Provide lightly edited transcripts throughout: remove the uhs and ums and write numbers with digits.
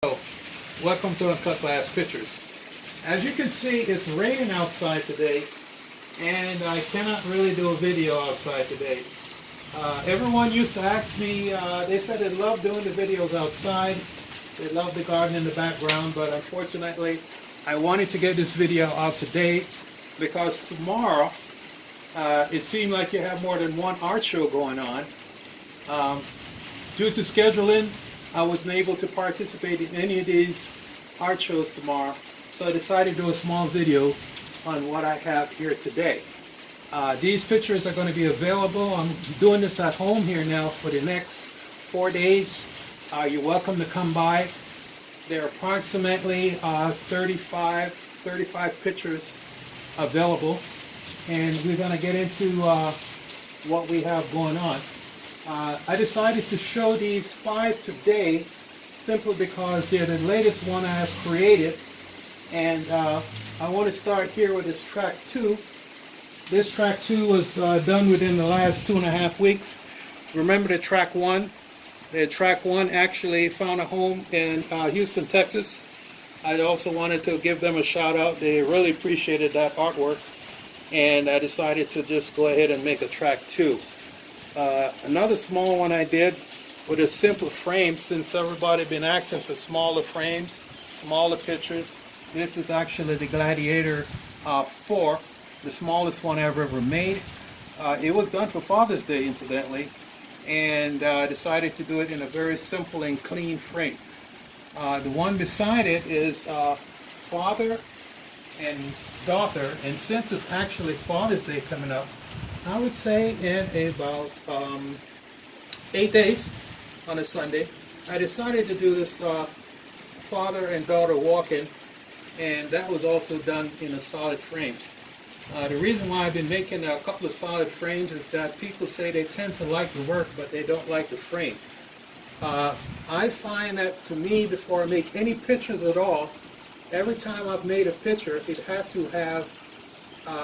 So, welcome to Uncuttglass Pictures. As you can see, it's raining outside today, and I cannot really do a video outside today. Everyone used to ask me, they said they love doing the videos outside, they love the garden in the background, but unfortunately, I wanted to get this video out today because tomorrow, it seemed like you have more than one art show going on. Due to scheduling, I wasn't able to participate in any of these art shows tomorrow, so I decided to do a small video on what I have here today. These pictures are going to be available. I'm doing this at home here now for the next 4 days. You're welcome to come by. There are approximately 35 pictures available, and we're going to get into what we have going on. I decided to show these 5 today simply because they're the latest one I have created, and I want to start here with this track 2. This track 2 was done within the last 2.5 weeks. Remember the track 1? The track 1 actually found a home in Houston, Texas. I also wanted to give them a shout out. They really appreciated that artwork, and I decided to just go ahead and make a track 2. Another small one I did with a simple frame, since everybody been asking for smaller frames, smaller pictures. This is actually the Gladiator 4, the smallest one I've ever made. It was done for Father's Day, incidentally, and I decided to do it in a very simple and clean frame. The one beside it is father and daughter, and since it's actually Father's Day coming up, I would say in about 8 days on a Sunday, I decided to do this father and daughter walking, and that was also done in a solid frames. The reason why I've been making a couple of solid frames is that people say they tend to like the work, but they don't like the frame. I find that, to me, before I make any pictures at all, every time I've made a picture, it had to have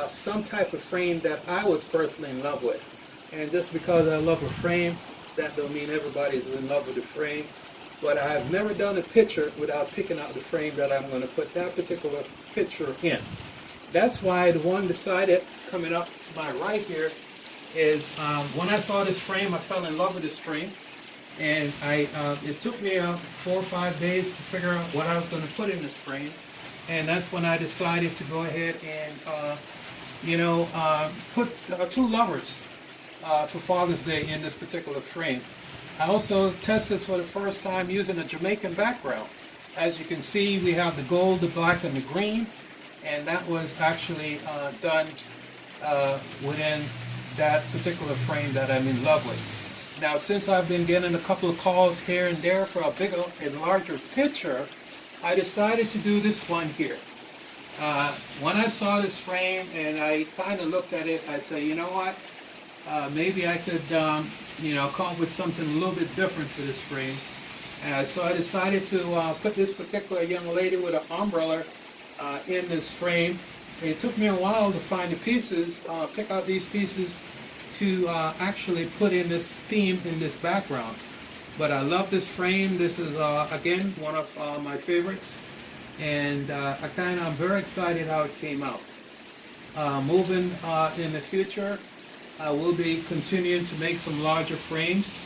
some type of frame that I was personally in love with. And just because I love a frame, that don't mean everybody's in love with the frame. But I have never done a picture without picking out the frame that I'm going to put that particular picture in. That's why the one beside it, coming up to my right here, is when I saw this frame, I fell in love with this frame. And it took me 4 or 5 days to figure out what I was going to put in this frame. And that's when I decided to go ahead and put 2 lovers for Father's Day in this particular frame. I also tested for the first time using a Jamaican background. As you can see, we have the gold, the black, and the green, and that was actually done within that particular frame that I'm in love with. Now, since I've been getting a couple of calls here and there for a bigger and larger picture, I decided to do this one here. When I saw this frame and I kind of looked at it, I said, you know what? Maybe I could, come up with something a little bit different for this frame. So I decided to put this particular young lady with an umbrella in this frame. And it took me a while to find the pieces, pick out these pieces to actually put in this theme in this background. But I love this frame. This is, again, one of my favorites. And I'm very excited how it came out. Moving in the future, I will be continuing to make some larger frames.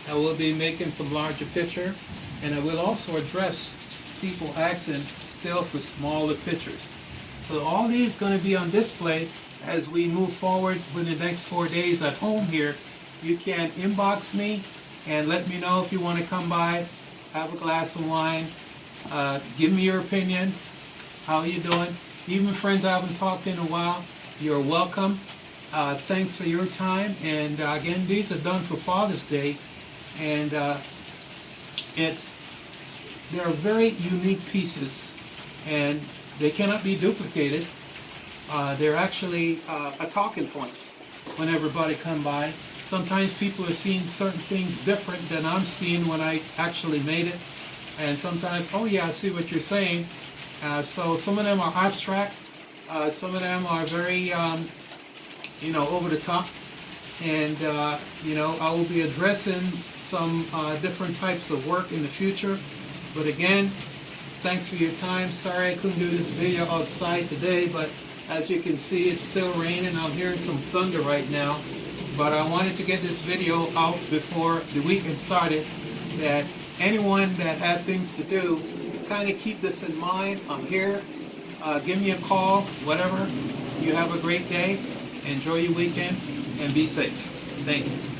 I will be making some larger picture. And I will also address people asking still for smaller pictures. So all these going to be on display as we move forward with the next 4 days at home here. You can inbox me and let me know if you want to come by, have a glass of wine, give me your opinion, how you doing. Even friends I haven't talked in a while, you're welcome. Thanks for your time. And again, these are done for Father's Day, and they're very unique pieces, and they cannot be duplicated. They're actually a talking point when everybody come by. Sometimes people are seeing certain things different than I'm seeing when I actually made it. And sometimes, oh yeah, I see what you're saying. So some of them are abstract. Some of them are very, over the top. And, I will be addressing some different types of work in the future. But again, thanks for your time. Sorry I couldn't do this video outside today, but as you can see, it's still raining. I'm hearing some thunder right now. But I wanted to get this video out before the weekend started, that anyone that had things to do, kind of keep this in mind. I'm here. Give me a call, whatever. You have a great day. Enjoy your weekend and be safe. Thank you.